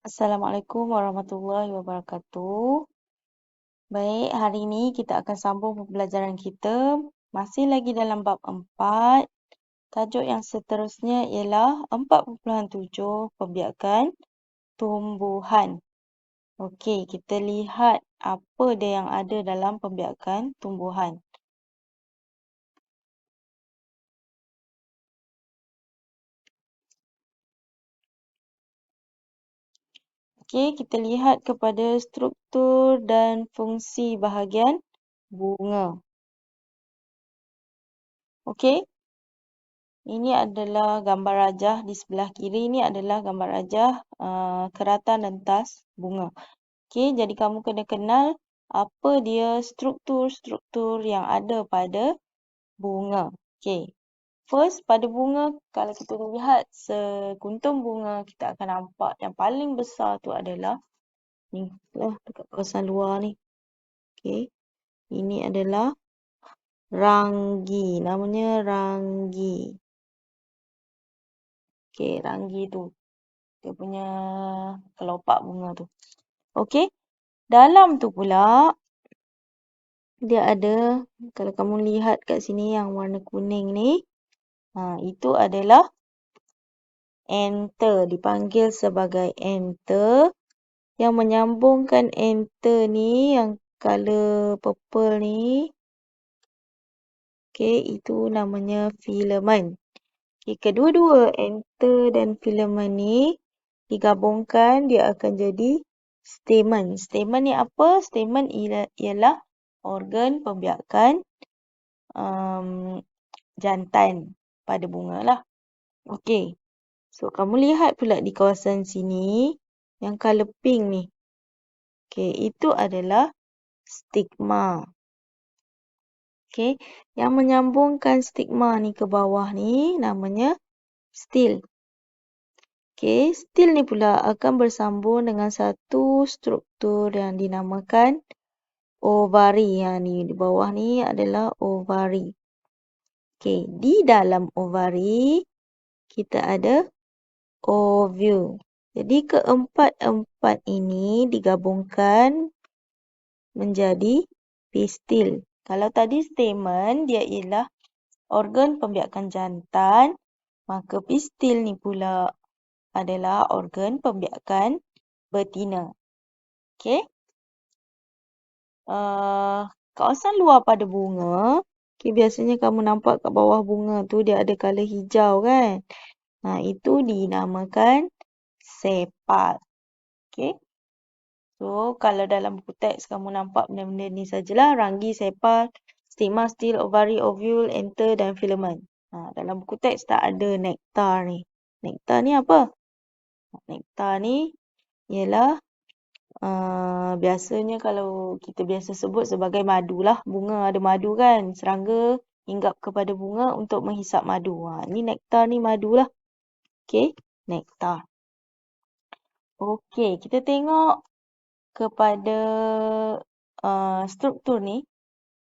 Assalamualaikum warahmatullahi wabarakatuh. Baik, hari ini kita akan sambung pembelajaran kita. Masih lagi dalam bab 4. Tajuk yang seterusnya ialah 4.7 Pembiakan Tumbuhan. Okey, kita lihat apa dia yang ada dalam pembiakan tumbuhan. Okey, kita lihat kepada struktur dan fungsi bahagian bunga. Okey, ini adalah gambar rajah di sebelah kiri. Ini adalah gambar rajah keratan dan tas bunga. Okey, jadi kamu kena kenal apa dia struktur-struktur yang ada pada bunga. Okey, first pada bunga, kalau kita lihat sekuntum bunga, kita akan nampak yang paling besar tu adalah ni lah dekat kawasan luar ni. Okey, ini adalah ranggi. Namanya ranggi. Okey, ranggi tu. Dia punya kelopak bunga tu. Okey. Dalam tu pula dia ada, kalau kamu lihat kat sini yang warna kuning ni, itu adalah anther, dipanggil sebagai anther. Yang menyambungkan anther ni yang color purple ni, okey, itu namanya filament. Okey, kedua-dua anther dan filament ni digabungkan, dia akan jadi stamen. Stamen ni apa? Stamen ialah organ pembiakan jantan pada bunga lah. Okey. So, kamu lihat pula di kawasan sini, yang colour pink ni. Okey, itu adalah stigma. Okey, yang menyambungkan stigma ni ke bawah ni namanya stil. Okey, stil ni pula akan bersambung dengan satu struktur yang dinamakan ovari. Yang ni di bawah ni adalah ovari. Okey, di dalam ovari kita ada ovule. Jadi keempat-empat ini digabungkan menjadi pistil. Kalau tadi stamen dia ialah organ pembiakan jantan, maka pistil ni pula adalah organ pembiakan betina. Okey. Kawasan luar pada bunga, biasanya kamu nampak kat bawah bunga tu dia ada color hijau kan? Itu dinamakan sepal. Okey. So, kalau dalam buku teks kamu nampak benda-benda ni sajalah, ranggi, sepal, stigma, stil, ovari, ovule, anther dan filament. Dalam buku teks tak ada nektar ni. Nektar ni apa? Nektar ni ialah biasanya kalau kita biasa sebut sebagai madu lah. Bunga ada madu kan? Serangga hinggap kepada bunga untuk menghisap madu. Ni nektar ni madu lah. Okey, nektar. Okey, kita tengok kepada struktur ni,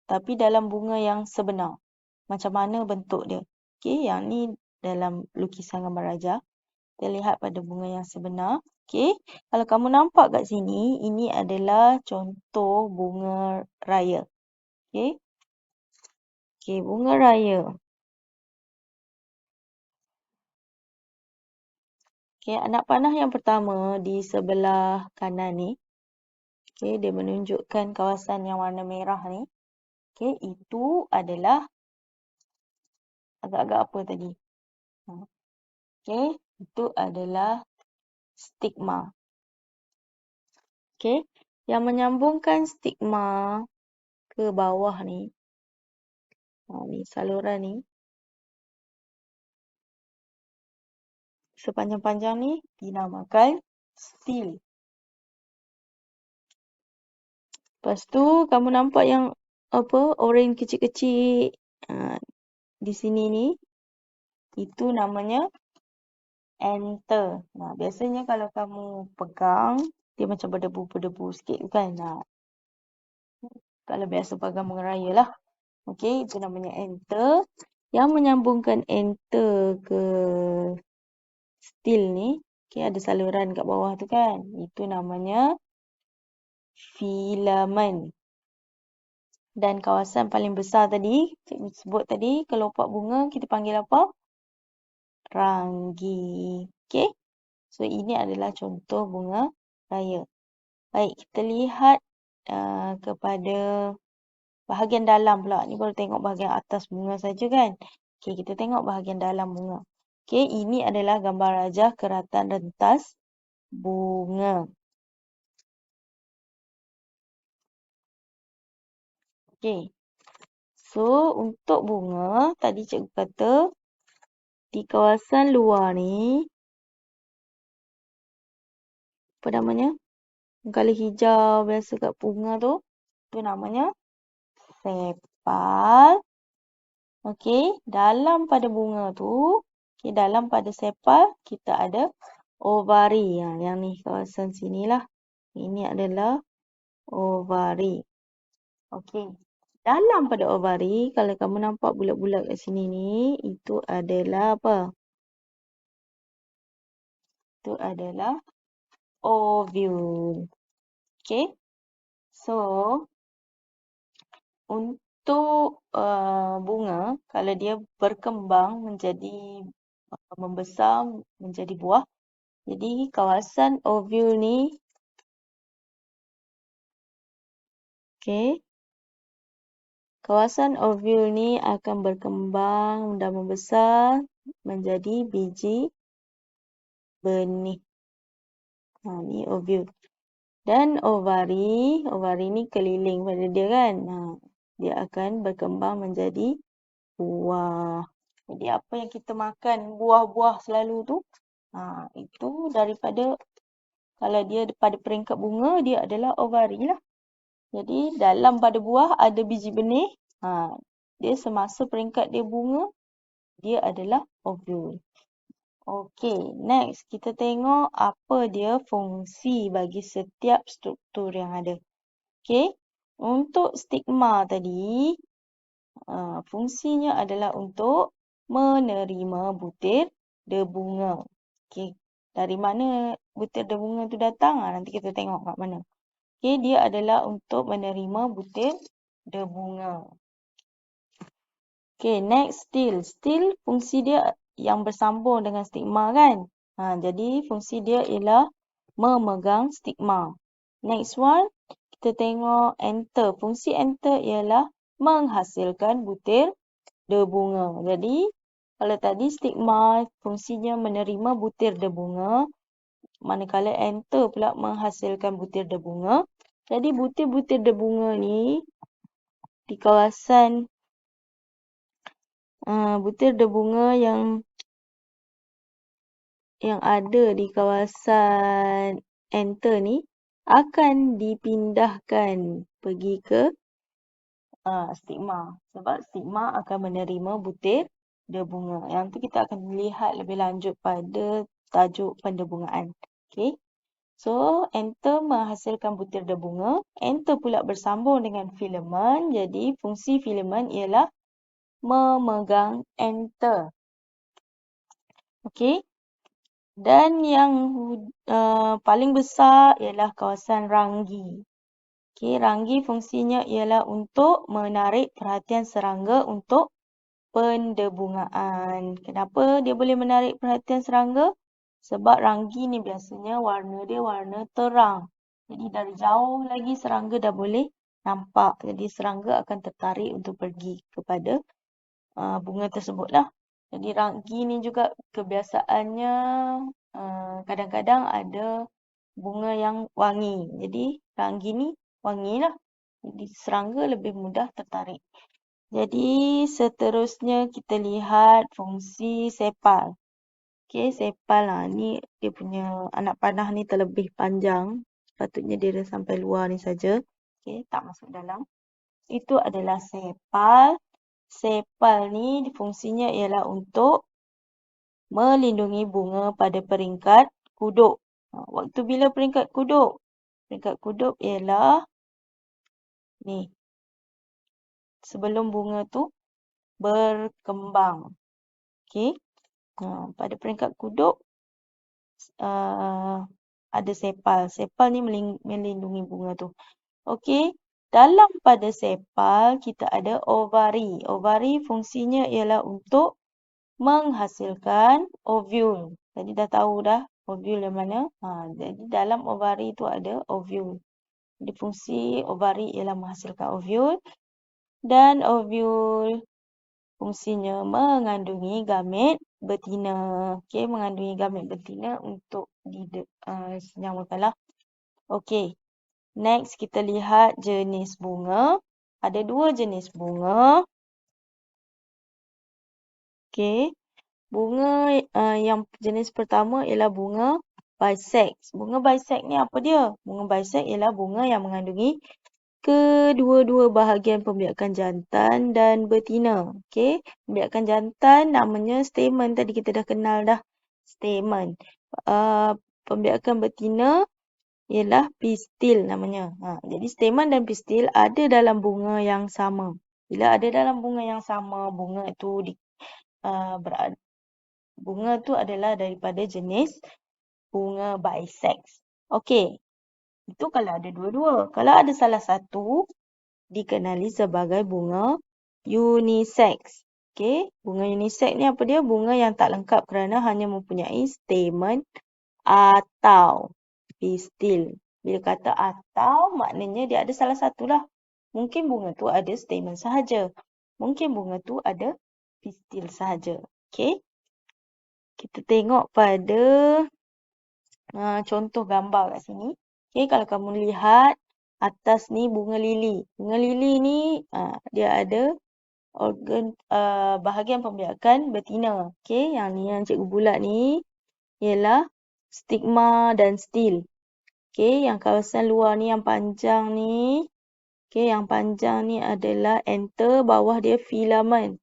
tapi dalam bunga yang sebenar. Macam mana bentuk dia. Okey, yang ni dalam lukisan gambar rajah. Kita lihat pada bunga yang sebenar. Okey, kalau kamu nampak kat sini, ini adalah contoh bunga raya. Okey. Okey, bunga raya. Okey, anak panah yang pertama di sebelah kanan ni. Okey, dia menunjukkan kawasan yang warna merah ni. Okey, itu adalah agak-agak apa tadi? Okey, itu adalah stigma. Okey, yang menyambungkan stigma ke bawah ni, ni saluran ni, sepanjang-panjang ni dinamakan stil. Lepas tu kamu nampak yang apa, oren kecil-kecil di sini ni, itu namanya anther. Biasanya kalau kamu pegang, dia macam berdebu-berdebu sikit kan. Kalau biasa pegang bunga raya lah. Okey, itu namanya anther. Yang menyambungkan anther ke stil ni Okey, ada saluran kat bawah tu kan. Itu namanya filamen. Dan kawasan paling besar tadi, cikgu sebut tadi, kelopak bunga kita panggil apa? Ranggi. Okey. So, ini adalah contoh bunga raya. Baik, kita lihat kepada bahagian dalam pula. Ni baru tengok bahagian atas bunga saja kan. Okey, kita tengok bahagian dalam bunga. Okey, ini adalah gambar rajah keratan rentas bunga. Okey. So, untuk bunga, tadi cikgu kata di kawasan luar ni, apa namanya? Colour hijau biasa kat bunga tu namanya sepal. Okey, dalam pada bunga tu, okey, dalam pada sepal kita ada ovari. Yang ni kawasan sinilah. Ini adalah ovari. Okey. Dalam pada ovari, kalau kamu nampak bulat-bulat kat sini ni, itu adalah apa? Itu adalah ovule. Okey. So, untuk bunga, kalau dia berkembang menjadi membesar menjadi buah, jadi kawasan ovule ni, okey, kawasan ovule ni akan berkembang dan membesar menjadi biji benih. Ni ovule. Dan ovari ni keliling pada dia kan. Dia akan berkembang menjadi buah. Jadi apa yang kita makan, buah-buah selalu tu, itu daripada, kalau dia pada peringkat bunga, dia adalah ovari lah. Jadi dalam pada buah ada biji benih. Dia semasa peringkat dia bunga, dia adalah ovule. Okey, next kita tengok apa dia fungsi bagi setiap struktur yang ada. Okey, untuk stigma tadi, fungsinya adalah untuk menerima butir debunga. Okey, dari mana butir debunga tu datang? Nanti kita tengok kat mana. Okey, dia adalah untuk menerima butir debunga. Okey, next still. Still fungsi dia yang bersambung dengan stigma kan? Jadi fungsi dia ialah memegang stigma. Next one, kita tengok enter. Fungsi enter ialah menghasilkan butir debunga. Jadi, kalau tadi stigma fungsinya menerima butir debunga, manakala enter pula menghasilkan butir debunga. Jadi, butir-butir debunga ni di kawasan butir debunga yang ada di kawasan enter ni akan dipindahkan pergi ke stigma. Sebab stigma akan menerima butir debunga. Yang tu kita akan lihat lebih lanjut pada tajuk pendebungaan. Okey. So, enter menghasilkan butir debunga. Enter pula bersambung dengan filamen. Jadi, fungsi filamen ialah memegang enter. Okey. Dan yang paling besar ialah kawasan ranggi. Okey, ranggi fungsinya ialah untuk menarik perhatian serangga untuk pendebungaan. Kenapa dia boleh menarik perhatian serangga? Sebab ranggi ni biasanya warna dia warna terang. Jadi dari jauh lagi serangga dah boleh nampak. Jadi serangga akan tertarik untuk pergi kepada bunga tersebut lah. Jadi ranggi ni juga kebiasaannya kadang-kadang ada bunga yang wangi. Jadi ranggi ni wangi lah. Jadi serangga lebih mudah tertarik. Jadi seterusnya kita lihat fungsi sepal. Okey, sepal lah. Ni dia punya anak panah ni terlebih panjang. Sepatutnya dia dah sampai luar ni saja. Okey, tak masuk dalam. Itu adalah sepal. Sepal ni fungsinya ialah untuk melindungi bunga pada peringkat kuduk. Waktu bila peringkat kuduk? Peringkat kuduk ialah ni. Sebelum bunga tu berkembang. Okey. Pada peringkat kuduk, ada sepal. Sepal ni melindungi bunga tu. Okey. Dalam pada sepal, kita ada ovari. Ovari fungsinya ialah untuk menghasilkan ovule. Jadi dah tahu dah ovule yang mana. Jadi dalam ovari tu ada ovule. Jadi fungsi ovari ialah menghasilkan ovule. Dan ovule fungsinya mengandungi gamet betina. Okey, mengandungi gamet betina untuk disenyawakanlah. Okey. Next, kita lihat jenis bunga. Ada 2 jenis bunga. Okey. Bunga yang jenis pertama ialah bunga bisex. Bunga bisex ni apa dia? Bunga bisex ialah bunga yang mengandungi kedua-dua bahagian pembiakan jantan dan betina. Okey. Pembiakan jantan namanya stamen. Tadi kita dah kenal dah. Stamen. Pembiakan betina ialah pistil namanya. Jadi stamen dan pistil ada dalam bunga yang sama. Bila ada dalam bunga yang sama, bunga tu adalah daripada jenis bunga bisex. Okey. Itu kalau ada dua-dua. Kalau ada salah satu, dikenali sebagai bunga unisex. Okey. Bunga unisex ni apa dia? Bunga yang tak lengkap kerana hanya mempunyai stamen atau pistil. Bila kata atau, maknanya dia ada salah satu lah. Mungkin bunga tu ada stamen sahaja. Mungkin bunga tu ada pistil sahaja. Okey. Kita tengok pada contoh gambar kat sini. Okey, kalau kamu lihat atas ni bunga lili. Bunga lili ni dia ada organ bahagian pembiakan betina. Okey, yang ni yang cikgu bulat ni ialah stigma dan stil. Okey, yang kawasan luar ni yang panjang ni. Okey, yang panjang ni adalah anther, bawah dia filamen.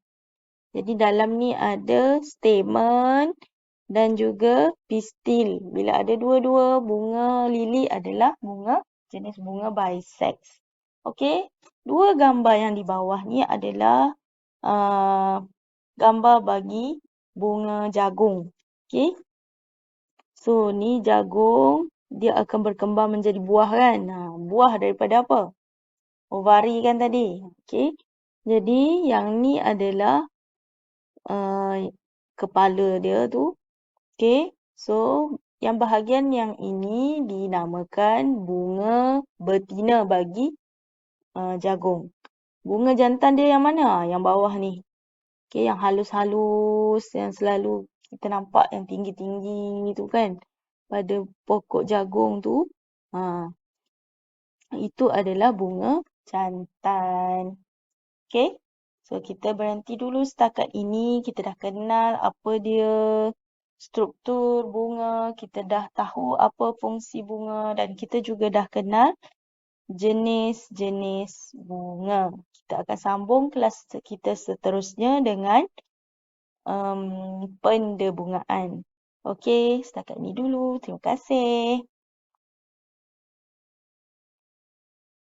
Jadi dalam ni ada stamen dan juga pistil. Bila ada dua-dua, bunga lili adalah jenis bunga bisex. Okey, 2 gambar yang di bawah ni adalah gambar bagi bunga jagung. Okey. So, ni jagung, dia akan berkembang menjadi buah kan. Buah daripada apa? Ovari kan tadi. Okey. Jadi, yang ni adalah kepala dia tu. Okey. So, yang bahagian yang ini dinamakan bunga betina bagi jagung. Bunga jantan dia yang mana? Yang bawah ni. Okey, yang halus-halus, yang selalu kita nampak yang tinggi-tinggi tu kan. Pada pokok jagung tu. Itu adalah bunga jantan. Okey. So, kita berhenti dulu setakat ini. Kita dah kenal apa dia struktur bunga. Kita dah tahu apa fungsi bunga. Dan kita juga dah kenal jenis-jenis bunga. Kita akan sambung kelas kita seterusnya dengan pendebungaan. Okey, setakat ini dulu. Terima kasih.